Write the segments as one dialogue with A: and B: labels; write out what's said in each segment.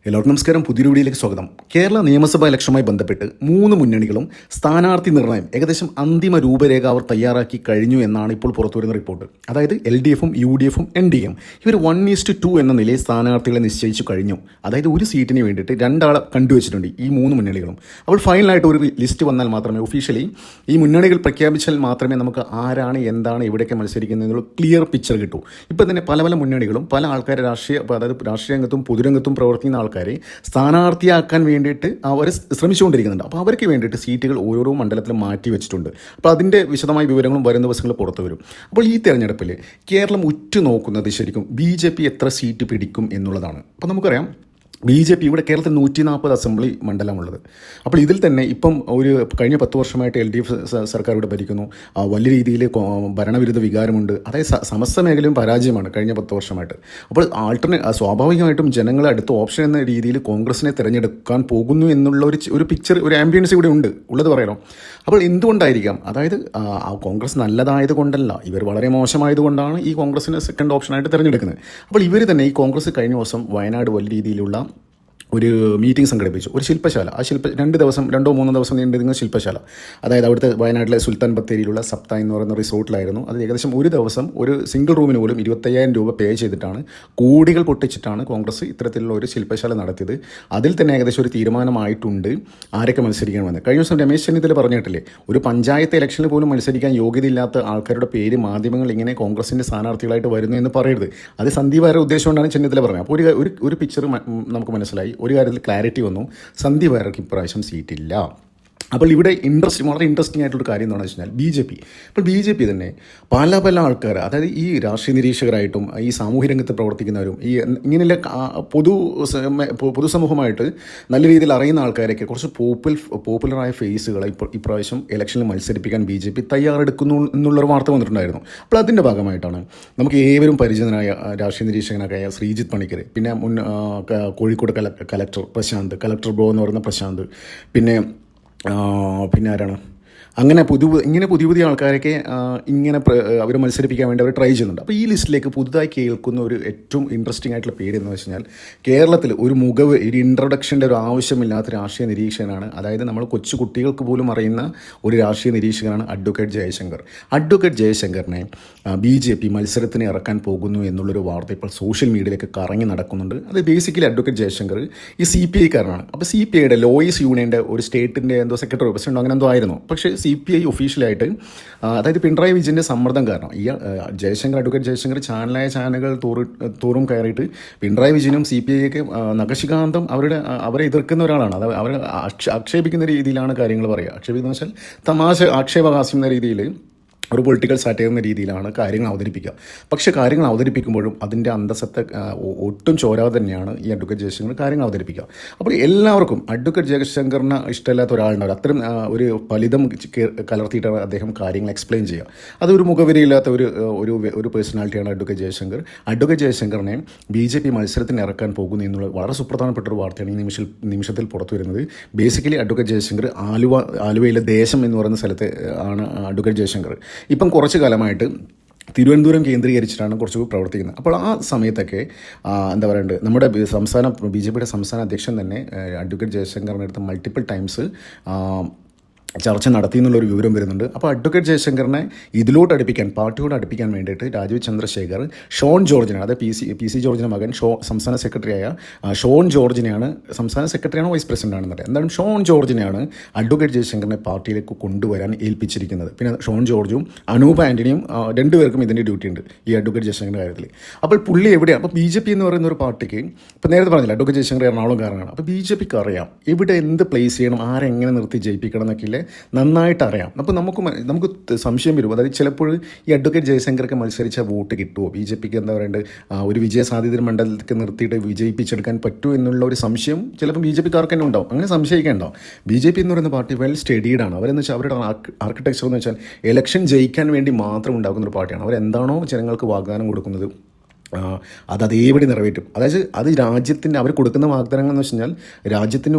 A: എല്ലാവർക്കും നമസ്കാരം. പുതിയൊരു വീഡിയോയിലേക്ക് സ്വാഗതം. കേരള നിയമസഭാ ഇലക്ഷനുമായി ബന്ധപ്പെട്ട് 3 മുന്നണികളും സ്ഥാനാർത്ഥി നിർണ്ണയം ഏകദേശം അന്തിമ രൂപരേഖ അവർ തയ്യാറാക്കി കഴിഞ്ഞു എന്നാണ് ഇപ്പോൾ പുറത്തുവരുന്ന റിപ്പോർട്ട്. അതായത് LDFും UDFും NDAയും ഇവർ 1:2 എന്ന നിലയിൽ സ്ഥാനാർത്ഥികളെ നിശ്ചയിച്ചു കഴിഞ്ഞു. അതായത് ഒരു സീറ്റിന് വേണ്ടിയിട്ട് 2 ആളെ കണ്ടുവച്ചിട്ടുണ്ട് ഈ 3 മുന്നണികളും. അപ്പോൾ ഫൈനലായിട്ട് ഒരു ലിസ്റ്റ് വന്നാൽ മാത്രമേ ഒഫീഷ്യലി ഈ മുന്നണികൾ പ്രഖ്യാപിച്ചാൽ മാത്രമേ നമുക്ക് ആരാണ് എന്താണ് എവിടെയൊക്കെ മത്സരിക്കുന്നതിനുള്ള ക്ലിയർ പിക്ചർ കിട്ടൂ. ഇപ്പോൾ തന്നെ പല മുന്നണികളും പല ആൾക്കാരെ രാഷ്ട്രീയ രംഗത്തും പൊതുരംഗത്തും പ്രവർത്തിക്കുന്ന ആൾക്കാരെ സ്ഥാനാർത്ഥിയാക്കാൻ വേണ്ടിയിട്ട് അവർ ശ്രമിച്ചുകൊണ്ടിരിക്കുന്നുണ്ട്. അപ്പോൾ അവർക്ക് വേണ്ടിയിട്ട് സീറ്റുകൾ ഓരോ മണ്ഡലത്തിലും മാറ്റി വെച്ചിട്ടുണ്ട്. അപ്പോൾ അതിൻ്റെ വിശദമായ വിവരങ്ങളും വരും ദിവസങ്ങളിൽ പുറത്തു വരും. അപ്പോൾ ഈ തെരഞ്ഞെടുപ്പിൽ കേരളം ഉറ്റുനോക്കുന്നത് ശരിക്കും BJP എത്ര സീറ്റ് പിടിക്കും എന്നുള്ളതാണ്. അപ്പോൾ നമുക്കറിയാം BJP ഇവിടെ കേരളത്തിൽ 140 അസംബ്ലി മണ്ഡലമുള്ളത്. അപ്പോൾ ഇതിൽ തന്നെ ഇപ്പം കഴിഞ്ഞ 10 വർഷമായിട്ട് LDF സർക്കാർ ഇവിടെ ഭരിക്കുന്നു. വലിയ രീതിയിൽ ഭരണവിരുദ്ധ വികാരമുണ്ട്. അതായത് സമസ്ത മേഖലയും പരാജയമാണ് കഴിഞ്ഞ 10 വർഷമായിട്ട്. അപ്പോൾ സ്വാഭാവികമായിട്ടും ജനങ്ങൾ അടുത്ത ഓപ്ഷൻ എന്ന രീതിയിൽ കോൺഗ്രസിനെ തിരഞ്ഞെടുക്കാൻ പോകുന്നു എന്നുള്ള ഒരു പിക്ചർ, ഒരു ആംബിയൻസ് ഇവിടെ ഉള്ളത് പറയണം. അപ്പോൾ എന്തുകൊണ്ടായിരിക്കാം? അതായത് കോൺഗ്രസ് നല്ലതായത് കൊണ്ടല്ല, ഇവർ വളരെ മോശമായതുകൊണ്ടാണ് ഈ കോൺഗ്രസിനെ സെക്കൻഡ് ഓപ്ഷനായിട്ട് തിരഞ്ഞെടുക്കുന്നത്. അപ്പോൾ ഇവർ തന്നെ ഈ കോൺഗ്രസ് കഴിഞ്ഞ ദിവസം വയനാട് വലിയ രീതിയിലുള്ള ഒരു മീറ്റിംഗ് സംഘടിപ്പിച്ചു. ഒരു ശില്പശാല, ആ 2 ദിവസം 2-3 ദിവസം നീണ്ടിരുന്ന ശില്പശാല, അതായത് അവിടുത്തെ വയനാട്ടിലെ സുൽത്താൻ ബത്തേരിയിലുള്ള സപ്ത എന്ന് പറയുന്ന റിസോർട്ടിലായിരുന്നു. അത് ഏകദേശം ഒരു ദിവസം ഒരു സിംഗിൾ റൂമിന് പോലും 25,000 രൂപ പേ ചെയ്തിട്ടാണ്, കോടികൾ പൊട്ടിച്ചിട്ടാണ് കോൺഗ്രസ് ഇത്തരത്തിലുള്ള ഒരു ശില്പശാല നടത്തിയത്. അതിൽ തന്നെ ഏകദേശം ഒരു തീരുമാനമായിട്ടുണ്ട് ആരൊക്കെ മത്സരിക്കണമെന്ന്. കഴിഞ്ഞ ദിവസം രമേശ് ചെന്നിത്തല പറഞ്ഞിട്ടില്ലേ, ഒരു പഞ്ചായത്ത് ഇലക്ഷനിൽ പോലും മത്സരിക്കാൻ യോഗ്യതയില്ലാത്ത ആൾക്കാരുടെ പേര് മാധ്യമങ്ങൾ ഇങ്ങനെ കോൺഗ്രസിൻ്റെ സ്ഥാനാർത്ഥികളായിട്ട് വരുന്നു എന്ന് പറയരുത്. അത് സന്ദീപ് വാര്യരുടെ ഉദ്ദേശം കൊണ്ടാണ് ചെന്നിത്തല പറഞ്ഞത്. അപ്പോൾ ഒരു പിക്ചർ നമുക്ക് മനസ്സിലായി. ഒരു കാര്യത്തിൽ ക്ലാരിറ്റി വന്നു, സന്ദീപ് വാര്യർക്ക് ഇപ്രാവശ്യം സീറ്റില്ല. അപ്പോൾ ഇവിടെ വളരെ ഇൻട്രസ്റ്റിംഗ് ആയിട്ടുള്ള കാര്യം എന്താണെന്ന് വെച്ചാൽ BJP. ഇപ്പോൾ BJP തന്നെ പല ആൾക്കാർ, അതായത് ഈ രാഷ്ട്രീയ നിരീക്ഷകരായിട്ടും ഈ സാമൂഹ്യ രംഗത്ത് പ്രവർത്തിക്കുന്നവരും ഈ ഇങ്ങനെയുള്ള പൊതുസമൂഹമായിട്ട് നല്ല രീതിയിൽ അറിയുന്ന ആൾക്കാരൊക്കെ കുറച്ച് പോപ്പുലറായ ഫേസുകളെ ഇപ്രാവശ്യം ഇലക്ഷനിൽ മത്സരിപ്പിക്കാൻ BJP തയ്യാറെടുക്കുന്നു എന്നുള്ളൊരു വാർത്ത വന്നിട്ടുണ്ടായിരുന്നു. അപ്പോൾ അതിൻ്റെ ഭാഗമായിട്ടാണ് നമുക്ക് ഏവരും പരിചിതനായ രാഷ്ട്രീയ നിരീക്ഷകനായ ശ്രീജിത്ത് പണിക്കർ, പിന്നെ കോഴിക്കോട് കളക്ടർ ബ്രോ എന്ന് പറയുന്ന പ്രശാന്ത്, പിന്നെ ആരാണ്, അങ്ങനെ പുതിയ ആൾക്കാരൊക്കെ ഇങ്ങനെ അവർ മത്സരിപ്പിക്കാൻ വേണ്ടി അവർ ട്രൈ ചെയ്യുന്നുണ്ട്. അപ്പോൾ ഈ ലിസ്റ്റിലേക്ക് പുതുതായി കേൾക്കുന്ന ഒരു ഏറ്റവും ഇൻട്രസ്റ്റിംഗ് ആയിട്ടുള്ള പേര് എന്ന് വെച്ച് കഴിഞ്ഞാൽ കേരളത്തിൽ ഒരു ഇൻട്രൊഡക്ഷൻ്റെ ഒരു ആവശ്യമില്ലാത്ത രാഷ്ട്രീയ നിരീക്ഷകനാണ്. അതായത് നമ്മൾ കൊച്ചു കുട്ടികൾക്ക് പോലും അറിയുന്ന ഒരു രാഷ്ട്രീയ നിരീക്ഷകനാണ് അഡ്വക്കേറ്റ് ജയശങ്കർ. അഡ്വക്കേറ്റ് ജയശങ്കറിനെ BJP മത്സരത്തിന് ഇറക്കാൻ പോകുന്നു എന്നുള്ളൊരു വാർത്ത ഇപ്പോൾ സോഷ്യൽ മീഡിയയിലേക്ക് കറങ്ങി നടക്കുന്നുണ്ട്. അത് ബേസിക്കലി അഡ്വക്കേറ്റ് ജയശങ്കർ ഈ CPI കാരനാണ്. അപ്പോൾ CPIയുടെ ലോയേഴ്സ് യൂണിയൻ്റെ ഒരു സ്റ്റേറ്റിൻ്റെ എന്തോ സെക്രട്ടറി പ്രസിഡന്റ് അങ്ങനെ എന്തോ ആയിരുന്നു. പക്ഷേ CPI ഒഫീഷ്യലായിട്ട്, അതായത് പിണറായി വിജയൻ്റെ സമ്മർദ്ദം കാരണം ഈ അഡ്വക്കേറ്റ് ജയശങ്കർ ചാനലുകൾ തോറും കയറിയിട്ട് പിണറായി വിജയനും CPIയൊക്കെ നഖശികാന്തം അവരെ എതിർക്കുന്ന ഒരാളാണ്. അത് അവരെ ആക്ഷേപിക്കുന്ന രീതിയിലാണ് കാര്യങ്ങൾ പറയുക. ആക്ഷേപിക്കുന്ന വെച്ചാൽ ആക്ഷേപഹാസ്യം എന്ന രീതിയിൽ ഒരു പൊളിറ്റിക്കൽ സാറ്റയർ എന്ന രീതിയിലാണ് കാര്യങ്ങൾ അവതരിപ്പിക്കുക. പക്ഷേ കാര്യങ്ങൾ അവതരിപ്പിക്കുമ്പോഴും അതിൻ്റെ അന്തസ്സത്തെ ഒട്ടും ചോരാതെ തന്നെയാണ് ഈ അഡ്വക്കേറ്റ് ജയശങ്കർ കാര്യങ്ങൾ അവതരിപ്പിക്കുക. അപ്പോൾ എല്ലാവർക്കും അഡ്വക്കേറ്റ് ജയശങ്കറിന് ഇഷ്ടമില്ലാത്ത ഒരാളുണ്ടാവും. അത്തരം ഫലിതം കലർത്തിയിട്ടാണ് അദ്ദേഹം കാര്യങ്ങൾ എക്സ്പ്ലെയിൻ ചെയ്യുക. അതൊരു മുഖവരിയില്ലാത്ത ഒരു പേഴ്സണാലിറ്റിയാണ് അഡ്വക്കേറ്റ് ജയശങ്കർ. അഡ്വക്കേറ്റ് ജയശങ്കറിനെ BJP മത്സരത്തിന് ഇറക്കാൻ പോകുന്നു എന്നുള്ള വളരെ സുപ്രധാനപ്പെട്ട ഒരു വാർത്തയാണ് ഈ നിമിഷത്തിൽ പുറത്തു വരുന്നത്. ബേസിക്കലി അഡ്വക്കേറ്റ് ജയശങ്കർ ആലുവയിലെ ദേശം എന്ന് പറയുന്ന സ്ഥലത്ത് ആണ് അഡ്വക്കേറ്റ് ജയശങ്കർ. ഇപ്പം കുറച്ച് കാലമായിട്ട് തിരുവനന്തപുരം കേന്ദ്രീകരിച്ചിട്ടാണ് കുറച്ച് പ്രവർത്തിക്കുന്നത്. അപ്പോൾ ആ സമയത്തൊക്കെ എന്താ പറയേണ്ടത്, നമ്മുടെ BJPയുടെ സംസ്ഥാന അധ്യക്ഷൻ തന്നെ അഡ്വക്കേറ്റ് ജയശങ്കറിൻ്റെ അടുത്ത് മൾട്ടിപ്പിൾ ടൈംസ് ചർച്ച നടത്തി എന്നുള്ളൊരു വിവരം വരുന്നുണ്ട്. അപ്പോൾ അഡ്വക്കേറ്റ് ജയശങ്കറിനെ പാർട്ടിയോട് അടുപ്പിക്കാൻ വേണ്ടിയിട്ട് രാജീവ് ചന്ദ്രശേഖർ ഷോൺ ജോർജിനാണ്, അതായത് PC ജോർജിൻ്റെ മകൻ സംസ്ഥാന സെക്രട്ടറിയായ ഷോൺ ജോർജിനെയാണ്, സംസ്ഥാന സെക്രട്ടറിയാണോ വൈസ് പ്രസിഡന്റ് ആണെന്നറിയാം, എന്തായാലും ഷോൺ ജോർജിനെയാണ് അഡ്വക്കേറ്റ് ജയശങ്കറിനെ പാർട്ടിയിലേക്ക് കൊണ്ടുവരാൻ ഏൽപ്പിച്ചിരിക്കുന്നത്. പിന്നെ ഷോൺ ജോർജും അനൂപ് ആൻ്റണിയും 2 പേർക്കും ഇതിൻ്റെ ഡ്യൂട്ടി ഉണ്ട് ഈ അഡ്വക്കേറ്റ് ജയശങ്കറിൻ്റെ കാര്യത്തിൽ. അപ്പോൾ പുള്ളി എവിടെയാണ്? അപ്പോൾ BJP എന്ന് പറയുന്ന ഒരു പാർട്ടിക്ക്, ഇപ്പോൾ നേരത്തെ പറഞ്ഞില്ല അഡ്വക്കേറ്റ് ജയശങ്കർ എറണാകുളംകാരനാണ്. അപ്പോൾ BJPക്ക് അറിയാം എവിടെ എന്ത് പ്ലേസ് ചെയ്യണം, ആരെങ്ങനെ നിർത്തി ജയിപ്പിക്കണം എന്നൊക്കെ നന്നായിട്ട് അറിയാം. അപ്പോൾ നമുക്ക് സംശയം വരും, അതായത് ചിലപ്പോൾ ഈ അഡ്വക്കേറ്റ് ജയശങ്കർക്ക് മത്സരിച്ച വോട്ട് കിട്ടുമോ, BJPക്ക് എന്താ പറയേണ്ടത്, ഒരു വിജയസാധ്യത മണ്ഡലത്തിൽ നിർത്തിയിട്ട് വിജയിപ്പിച്ചെടുക്കാൻ പറ്റുമോ എന്നുള്ള ഒരു സംശയം ചിലപ്പോൾ BJPക്കാർക്ക് തന്നെ ഉണ്ടാവും. അങ്ങനെ സംശയിക്കേണ്ടാവും. BJP എന്ന് പറയുന്ന പാർട്ടി വെൽ സ്റ്റഡീഡാണ്. അവരെന്ന് വെച്ചാൽ അവരുടെ ആർക്കിടെക്ചർ എന്ന് വെച്ചാൽ ഇലക്ഷൻ ജയിക്കാൻ വേണ്ടി മാത്രം ഉണ്ടാക്കുന്ന ഒരു പാർട്ടിയാണ്. അവരെന്താണോ ജനങ്ങൾക്ക് വാഗ്ദാനം കൊടുക്കുന്നത് അതേപടി നിറവേറ്റും. അതായത് രാജ്യത്തിൻ്റെ അവർ കൊടുക്കുന്ന വാഗ്ദാനങ്ങൾ എന്ന് വെച്ച് കഴിഞ്ഞാൽ രാജ്യത്തിൻ്റെ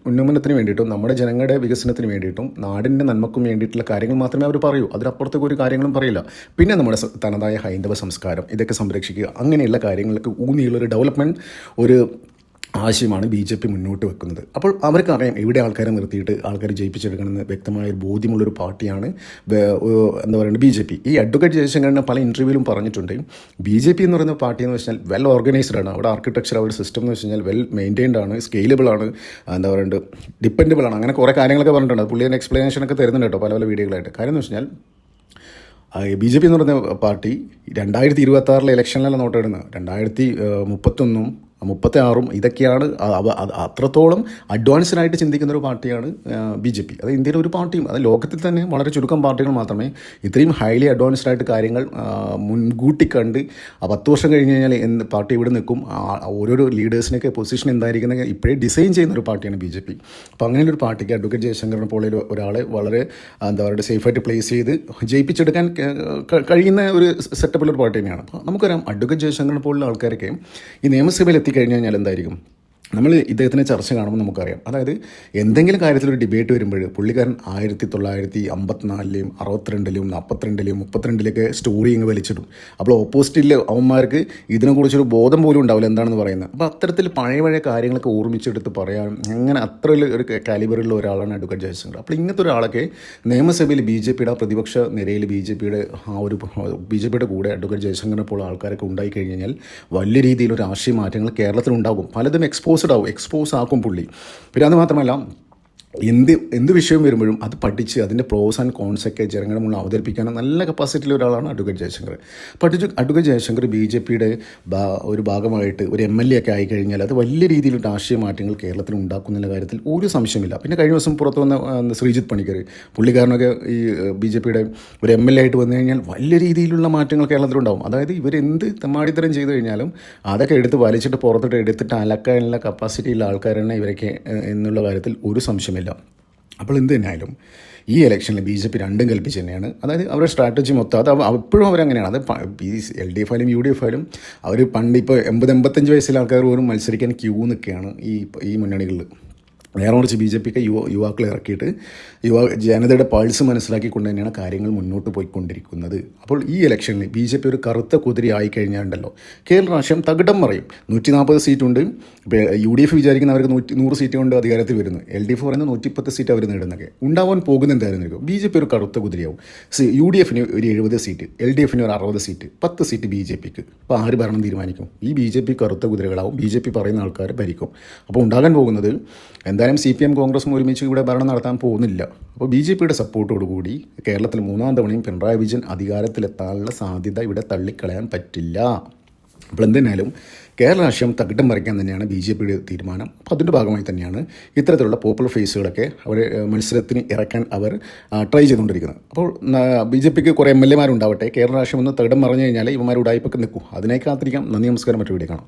A: ഉന്നമനത്തിന് വേണ്ടിയിട്ടും നമ്മുടെ ജനങ്ങളുടെ വികസനത്തിന് വേണ്ടിയിട്ടും നാടിൻ്റെ നന്മക്കും വേണ്ടിയിട്ടുള്ള കാര്യങ്ങൾ മാത്രമേ അവർ പറയൂ. അതിനപ്പുറത്തേക്ക് ഒരു കാര്യങ്ങളും പറയില്ല. പിന്നെ നമ്മുടെ തനതായ ഹൈന്ദവ സംസ്കാരം ഇതൊക്കെ സംരക്ഷിക്കുക, അങ്ങനെയുള്ള കാര്യങ്ങൾക്ക് ഊന്നിയുള്ളൊരു ഡെവലപ്മെൻറ്റ്, ഒരു ആശയമാണ് BJP മുന്നോട്ട് വെക്കുന്നത്. അപ്പോൾ അവർക്കറിയാം എവിടെ ആൾക്കാരെ നിർത്തിയിട്ട് ആൾക്കാർ ജയിപ്പിച്ചെടുക്കണമെന്ന് വ്യക്തമായ ഒരു ബോധ്യമുള്ളൊരു പാർട്ടിയാണ് എന്താ പറയുക BJP. ഈ അഡ്വക്കേറ്റ് ജയശങ്കറിനെ പല ഇൻ്റർവ്യൂവിലും പറഞ്ഞിട്ടുണ്ട്, BJP എന്ന് പറയുന്ന പാർട്ടി എന്ന് വെച്ചാൽ വെൽ ഓർഗനൈസ്ഡ് ആണ്, അവിടെ ആർക്കിടെക്ചർ അവരുടെ സിസ്റ്റം എന്ന് വെച്ച് കഴിഞ്ഞാൽ വെൽ മെയിൻറ്റൈൻഡ് ആണ്, സ്കെയിലബിൾ ആണ്, എന്താ പറയുക ഡിപ്പെൻഡബിൾ ആണ്, അങ്ങനെ കുറേ കാര്യങ്ങളൊക്കെ പറഞ്ഞിട്ടുണ്ട്. പുള്ളി അതിന് എക്സ്പ്ലനേഷനൊക്കെ തരുന്നുണ്ട് കേട്ടോ പല വീഡിയോകളായിട്ട്. കാര്യം എന്ന് വെച്ച് കഴിഞ്ഞാൽ BJP എന്ന് പറയുന്ന പാർട്ടി 2026 ഇലക്ഷനിലല്ല നോട്ടിടുന്നത്, 2031 36 ഇതൊക്കെയാണ് അത്രത്തോളം അഡ്വാൻസ്ഡ് ആയിട്ട് ചിന്തിക്കുന്ന ഒരു പാർട്ടിയാണ് BJP. അത് ഇന്ത്യയിലെ ഒരു പാർട്ടിയും, അത് ലോകത്തിൽ തന്നെ വളരെ ചുരുക്കം പാർട്ടികൾ മാത്രമേ ഇത്രയും ഹൈലി അഡ്വാൻസ്ഡ് ആയിട്ട് കാര്യങ്ങൾ മുൻകൂട്ടി കണ്ട് 10 വർഷം കഴിഞ്ഞ് കഴിഞ്ഞാൽ പാർട്ടി ഇവിടെ നിൽക്കും, ഓരോരോ ലീഡേഴ്സിനൊക്കെ പൊസിഷൻ എന്തായിരിക്കുന്നത് ഇപ്പോഴേ ഡിസൈൻ ചെയ്യുന്ന ഒരു പാർട്ടിയാണ് BJP. അപ്പോൾ അങ്ങനെ ഒരു പാർട്ടിക്ക് അഡ്വക്കേറ്റ് ജയശങ്കറിനെ പോലെ ഒരാളെ വളരെ എന്താ പറയുക സേഫായിട്ട് പ്ലേസ് ചെയ്ത് ജയിപ്പിച്ചെടുക്കാൻ കഴിയുന്ന ഒരു സെറ്റപ്പിലൊരു പാർട്ടി തന്നെയാണ്. അപ്പോൾ നമുക്കറിയാം അഡ്വക്കേറ്റ് ജയശങ്കറിനെ പോലുള്ള ആൾക്കാരൊക്കെ ഈ നിയമസഭയിൽ എത്തിക്കഴിഞ്ഞ് കഴിഞ്ഞാൽ എന്തായിരിക്കും, നമ്മൾ ഇദ്ദേഹത്തിൻ്റെ ചർച്ച കാണുമ്പോൾ നമുക്കറിയാം, അതായത് എന്തെങ്കിലും കാര്യത്തിലൊരു ഡിബേറ്റ് വരുമ്പോൾ പുള്ളിക്കാരൻ 1954 62 42 32 സ്റ്റോറി ഇങ്ങ് വലിച്ചിടും. അപ്പോൾ ഓപ്പോസിറ്റിൽ അവന്മാർക്ക് ഇതിനെക്കുറിച്ചൊരു ബോധം പോലും ഉണ്ടാവില്ല എന്താണെന്ന് പറയുന്നത്. അപ്പോൾ അത്തരത്തിൽ പഴയ കാര്യങ്ങളൊക്കെ ഓർമ്മിച്ചെടുത്ത് പറയാൻ അങ്ങനെ അത്ര ഒരു കാലിബറുള്ള ഒരാളാണ് അഡ്വക്കേറ്റ് ജയശങ്കർ. അപ്പോൾ ഇങ്ങനത്തെ ഒരാളൊക്കെ നിയമസഭയിൽ BJPയുടെ പ്രതിപക്ഷ നിരയിൽ BJPയുടെ കൂടെ അഡ്വക്കേറ്റ് ജയശങ്കറിനെ പോലെ ആൾക്കാരൊക്കെ ഉണ്ടായി കഴിഞ്ഞാൽ വലിയ രീതിയിലൊരു രാഷ്ട്രീയ മാറ്റങ്ങൾ കേരളത്തിലുണ്ടാകും. പലതും എക്സ്പോസ് ആക്കും പുള്ളി. പിന്നെ അത് മാത്രമല്ല എന്ത് വിഷയം വരുമ്പോഴും അത് പഠിച്ച് അതിൻ്റെ പ്രോസ് ആൻഡ് കോൺസൊക്കെ ജനങ്ങളുടെ മുന്നിൽ അവതരിപ്പിക്കാനും നല്ല കപ്പാസിറ്റിയുള്ള ഒരാളാണ് അഡ്വക്കേറ്റ് ജയശങ്കർ. അഡ്വക്കേറ്റ് ജയശങ്കർ BJPയുടെ ഒരു ഭാഗമായിട്ട് ഒരു MLA ഒക്കെ ആയിക്കഴിഞ്ഞാൽ അത് വലിയ രീതിയിൽ രാഷ്ട്രീയ മാറ്റങ്ങൾ കേരളത്തിൽ ഉണ്ടാക്കുന്ന കാര്യത്തിൽ ഒരു സംശയമില്ല. പിന്നെ കഴിഞ്ഞ ദിവസം പുറത്തു വന്ന ശ്രീജിത്ത് പണിക്കർ പുള്ളിക്കാരനൊക്കെ ഈ BJPയുടെ ഒരു MLA ആയിട്ട് വന്നു കഴിഞ്ഞാൽ വലിയ രീതിയിലുള്ള മാറ്റങ്ങൾ കേരളത്തിലുണ്ടാകും. അതായത് ഇവരെന്ത് തെമ്മാടിത്തരം ചെയ്തു കഴിഞ്ഞാലും അതൊക്കെ എടുത്ത് വലിച്ചിട്ട് പുറത്തിട്ട് എടുത്തിട്ട് അലക്കാനുള്ള കപ്പാസിറ്റിയുള്ള ആൾക്കാരാണ് ഇവരൊക്കെ എന്നുള്ള കാര്യത്തിൽ ഒരു സംശയമില്ല. അപ്പോൾ എന്ത് തന്നെയായാലും ഈ ഇലക്ഷനിൽ BJP രണ്ടും കൽപ്പിച്ച് തന്നെയാണ്. അതായത് അവരുടെ സ്ട്രാറ്റജി മൊത്തം അത് എപ്പോഴും അവരങ്ങനെയാണ്. അത് LDF ആയാലും UDF ആയാലും അവർ പണ്ട് ഇപ്പോൾ 80-85 വയസ്സിലെ ആൾക്കാർ പോലും മത്സരിക്കാൻ ക്യൂ നിൽക്കുകയാണ് ഈ മുന്നണികളിൽ. നേരെ മറിച്ച് BJPക്ക് യുവാക്കളെ ഇറക്കിയിട്ട് ജനതയുടെ പൾസ് മനസ്സിലാക്കിക്കൊണ്ട് തന്നെയാണ് കാര്യങ്ങൾ മുന്നോട്ട് പോയിക്കൊണ്ടിരിക്കുന്നത്. അപ്പോൾ ഈ ഇലക്ഷനിൽ BJP ഒരു കറുത്ത കുതിരി ആയിക്കഴിഞ്ഞാണ്ടല്ലോ കേരള രാഷ്ട്രീയം തകിടം മറിയും. 140 സീറ്റുണ്ട്. ഇപ്പോൾ UDF വിചാരിക്കുന്നവർക്ക് 100 സീറ്റ് കൊണ്ട് അധികാരത്തിൽ വരുന്നു. LDF പറയുന്നത് 110 സീറ്റ് അവർ നേടുന്നൊക്കെ ഉണ്ടാവാൻ പോകുന്ന എന്തായിരുന്നു. BJP ഒരു കറുത്ത കുതിരയാവും. UDFന് ഒരു 70 സീറ്റ്, LDFന് ഒരു 60 സീറ്റ്, 10 സീറ്റ് BJPക്ക്. അപ്പോൾ ആര് ഭരണം തീരുമാനിക്കും? ഈ BJP കറുത്ത കുതിരകളാവും. BJP പറയുന്ന ആൾക്കാർ ഭരിക്കും. അപ്പോൾ ഉണ്ടാകാൻ പോകുന്നത് എന്തായാലും CPM കോൺഗ്രസും ഒരുമിച്ച് ഇവിടെ ഭരണം നടത്താൻ പോകുന്നില്ല. അപ്പോൾ BJPയുടെ സപ്പോർട്ടോടുകൂടി കേരളത്തിൽ 3ാം തവണയും പിണറായി വിജയൻ അധികാരത്തിലെത്താനുള്ള സാധ്യത ഇവിടെ തള്ളിക്കളയാൻ പറ്റില്ല. അപ്പോൾ എന്തിനാലും കേരള രാഷ്ട്രീയം തകിടം മറിക്കാൻ തന്നെയാണ് BJPയുടെ തീരുമാനം. അപ്പോൾ അതിൻ്റെ ഭാഗമായി തന്നെയാണ് ഇത്തരത്തിലുള്ള പോപ്പുലർ ഫേസുകളൊക്കെ അവർ മത്സരത്തിന് ഇറക്കാൻ അവർ ട്രൈ ചെയ്തുകൊണ്ടിരിക്കുന്നത്. അപ്പോൾ BJPക്ക് കുറേ MLA മാരുണ്ടാവട്ടെ, കേരള രാഷ്ട്രീയം ഒന്ന് തകിടം മറിഞ്ഞു കഴിഞ്ഞാൽ ഇവന്മാർ ഉടായ്പൊക്കെ നിൽക്കും. അതിനെ കാത്തിരിക്കാം. നന്ദി, നമസ്കാരം. മറ്റു വീഡിയോ കാണാം.